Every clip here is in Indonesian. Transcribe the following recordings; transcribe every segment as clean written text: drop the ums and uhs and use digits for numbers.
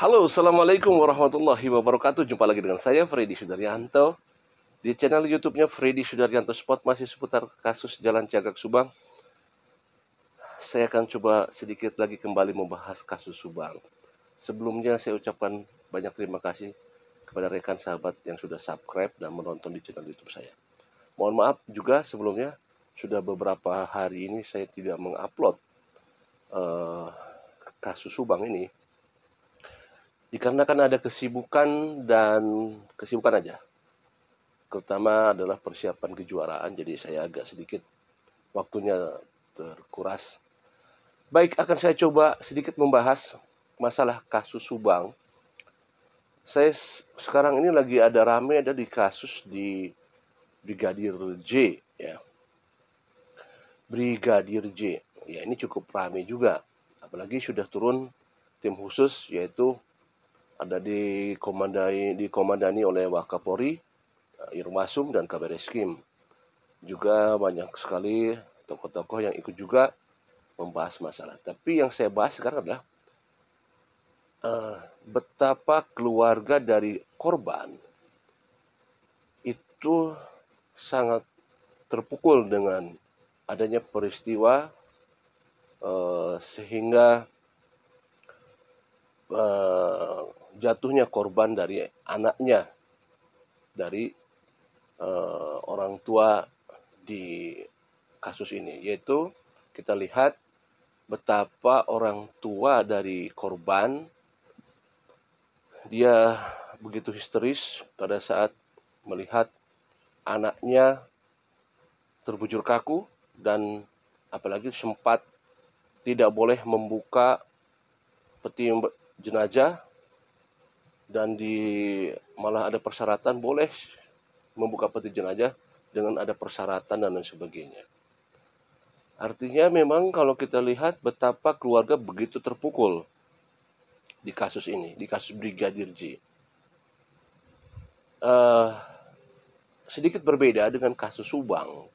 Halo, Assalamualaikum warahmatullahi wabarakatuh. Jumpa lagi dengan saya, Freddy Sudaryanto. Di channel YouTube-nya Freddy Sudaryanto Spot masih seputar kasus Jalan Cagak Subang. Saya akan coba sedikit lagi kembali membahas kasus Subang. Sebelumnya saya ucapkan banyak terima kasih kepada rekan sahabat yang sudah subscribe dan menonton di channel YouTube saya. Mohon maaf juga sebelumnya, sudah beberapa hari ini saya tidak mengupload kasus Subang ini. Dikarenakan ada kesibukan aja. Terutama adalah persiapan kejuaraan, jadi saya agak sedikit waktunya terkuras. Baik, akan saya coba sedikit membahas masalah kasus Subang. Saya sekarang ini lagi ada di kasus di Brigadir J, ya. Brigadir J, ya ini cukup ramai juga. Apalagi sudah turun tim khusus, yaitu ada dikomandani oleh Wakapolri, Irwasum, dan Kabar Eskrim. Juga banyak sekali tokoh-tokoh yang ikut juga membahas masalah. Tapi yang saya bahas sekarang adalah betapa keluarga dari korban itu sangat terpukul dengan adanya peristiwa sehingga jatuhnya korban dari anaknya, dari orang tua di kasus ini, yaitu kita lihat betapa orang tua dari korban dia begitu histeris pada saat melihat anaknya terbujur kaku, dan apalagi sempat tidak boleh membuka peti jenazah, dan malah ada persyaratan boleh membuka peti jenazah dengan ada persyaratan dan lain sebagainya. Artinya memang kalau kita lihat betapa keluarga begitu terpukul di kasus ini, di kasus Brigadir J. Sedikit berbeda dengan kasus Subang.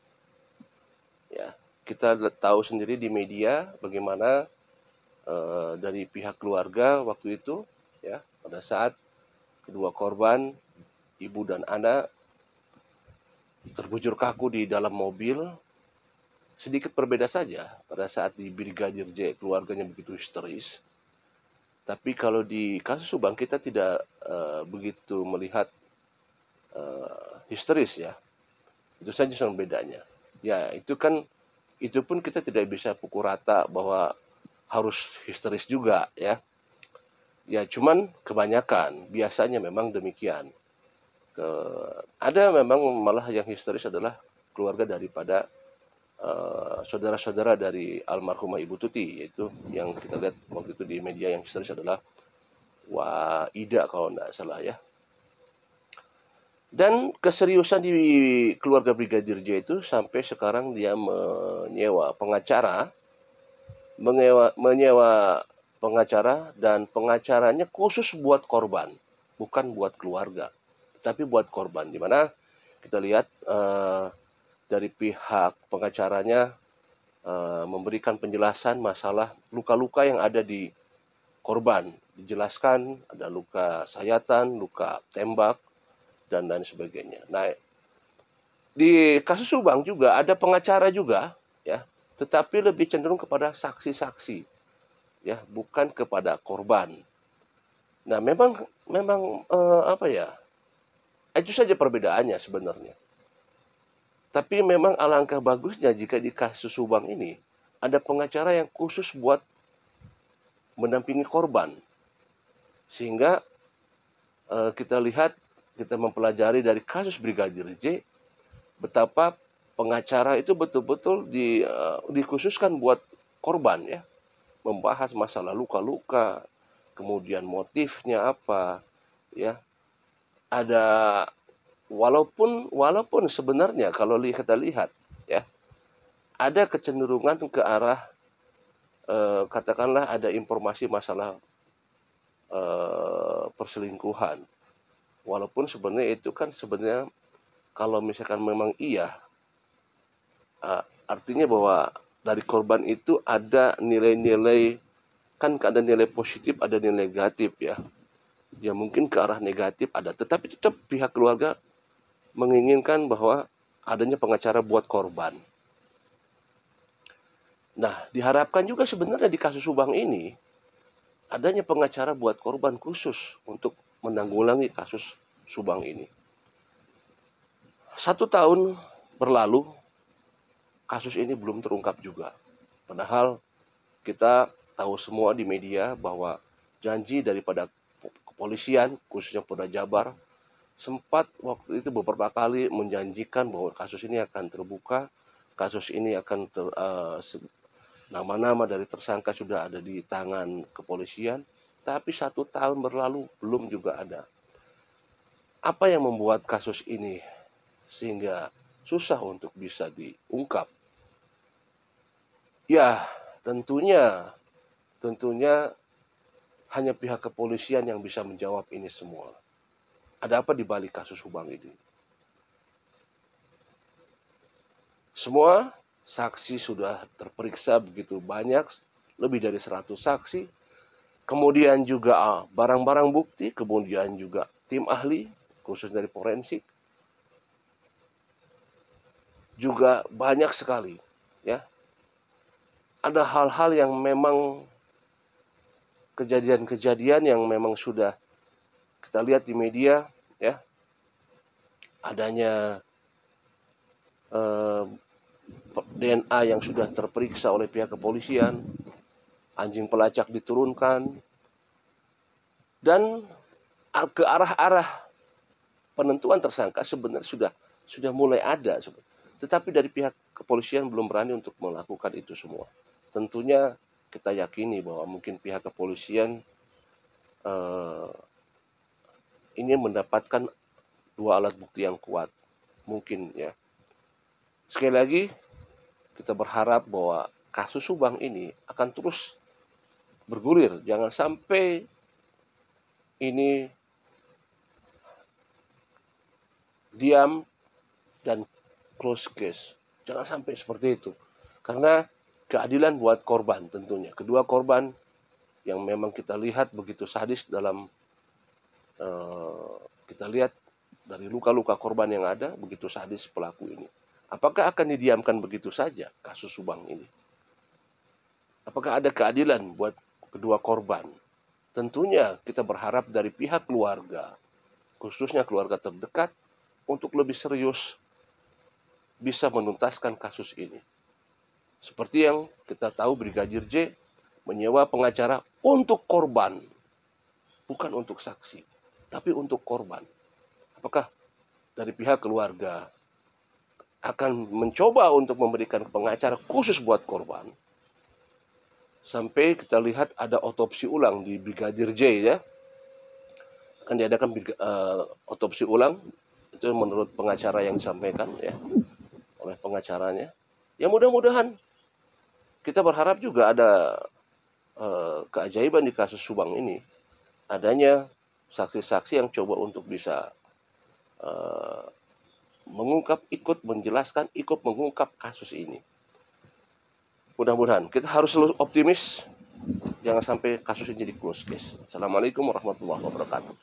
Ya, kita tahu sendiri di media bagaimana dari pihak keluarga waktu itu, ya, pada saat kedua korban, ibu dan anak, terbujur kaku di dalam mobil. Sedikit berbeda saja pada saat di Brigadir J keluarganya begitu histeris. Tapi kalau di kasus Subang kita tidak begitu melihat histeris, ya. Itu saja yang bedanya. Ya, itu pun kita tidak bisa pukul rata bahwa harus histeris juga, ya. Ya, cuman kebanyakan biasanya memang demikian. Ada memang malah yang histeris adalah keluarga daripada saudara-saudara dari almarhumah Ibu Tuti, yaitu yang kita lihat waktu itu di media yang histeris adalah Ida kalau tidak salah, ya. Dan keseriusan di keluarga Brigadir J itu sampai sekarang dia menyewa pengacara, dan pengacaranya khusus buat korban, bukan buat keluarga, tapi buat korban. Di mana kita lihat dari pihak pengacaranya memberikan penjelasan masalah luka-luka yang ada di korban. Dijelaskan ada luka sayatan, luka tembak, dan lain sebagainya. Nah, di kasus Subang juga ada pengacara juga, ya, tetapi lebih cenderung kepada saksi-saksi, ya, bukan kepada korban. Nah, memang itu saja perbedaannya sebenarnya. Tapi memang alangkah bagusnya jika di kasus Subang ini ada pengacara yang khusus buat mendampingi korban. Sehingga kita mempelajari dari kasus Brigadir J betapa pengacara itu betul-betul dikhususkan buat korban, ya. Membahas masalah luka-luka, kemudian motifnya apa, ya. Ada walaupun sebenarnya kalau kita lihat, ya, ada kecenderungan ke arah katakanlah ada informasi masalah perselingkuhan. Walaupun sebenarnya itu kan sebenarnya kalau misalkan memang iya, artinya bahwa dari korban itu ada nilai-nilai, kan ada nilai positif, ada nilai negatif, ya. ya mungkin ke arah negatif ada, tetapi tetap pihak keluarga menginginkan bahwa adanya pengacara buat korban. Nah, diharapkan juga sebenarnya di kasus Subang ini adanya pengacara buat korban khusus untuk menanggulangi kasus Subang ini. 1 tahun berlalu, kasus ini belum terungkap juga. Padahal kita tahu semua di media bahwa janji daripada kepolisian, khususnya Polda Jabar, sempat waktu itu beberapa kali menjanjikan bahwa kasus ini akan terbuka, kasus ini akan nama-nama dari tersangka sudah ada di tangan kepolisian, tapi 1 tahun berlalu belum juga ada. Apa yang membuat kasus ini sehingga susah untuk bisa diungkap? Ya, tentunya hanya pihak kepolisian yang bisa menjawab ini semua. Ada apa di balik kasus Subang ini? Semua saksi sudah terperiksa begitu banyak, lebih dari 100 saksi. Kemudian juga barang-barang bukti, kemudian juga tim ahli, khusus dari forensik. Juga banyak sekali, ya. Ada hal-hal yang memang kejadian-kejadian yang memang sudah kita lihat di media, ya. Adanya DNA yang sudah terperiksa oleh pihak kepolisian, anjing pelacak diturunkan, dan ke arah-arah penentuan tersangka sebenarnya sudah mulai ada, tetapi dari pihak kepolisian belum berani untuk melakukan itu semua. Tentunya kita yakini bahwa mungkin pihak kepolisian ini mendapatkan 2 alat bukti yang kuat, mungkin ya. Sekali lagi kita berharap bahwa kasus Subang ini akan terus bergulir, jangan sampai ini diam dan close case. Jangan sampai seperti itu. Karena keadilan buat korban tentunya. Kedua korban yang memang kita lihat begitu sadis dalam kita lihat dari luka-luka korban yang ada, begitu sadis pelaku ini. Apakah akan didiamkan begitu saja kasus Subang ini? Apakah ada keadilan buat kedua korban? Tentunya kita berharap dari pihak keluarga, khususnya keluarga terdekat, untuk lebih serius bisa menuntaskan kasus ini. Seperti yang kita tahu, Brigadir J menyewa pengacara untuk korban, bukan untuk saksi, tapi untuk korban. Apakah dari pihak keluarga akan mencoba untuk memberikan pengacara khusus buat korban? Sampai kita lihat ada otopsi ulang di Brigadir J, ya. Akan diadakan otopsi ulang, itu menurut pengacara yang disampaikan, ya, oleh pengacaranya. Ya mudah-mudahan kita berharap juga ada keajaiban di kasus Subang ini. Adanya saksi-saksi yang coba untuk bisa mengungkap, ikut menjelaskan, ikut mengungkap kasus ini. Mudah-mudahan kita harus selalu optimis, jangan sampai kasus ini jadi close case. Assalamualaikum warahmatullahi wabarakatuh.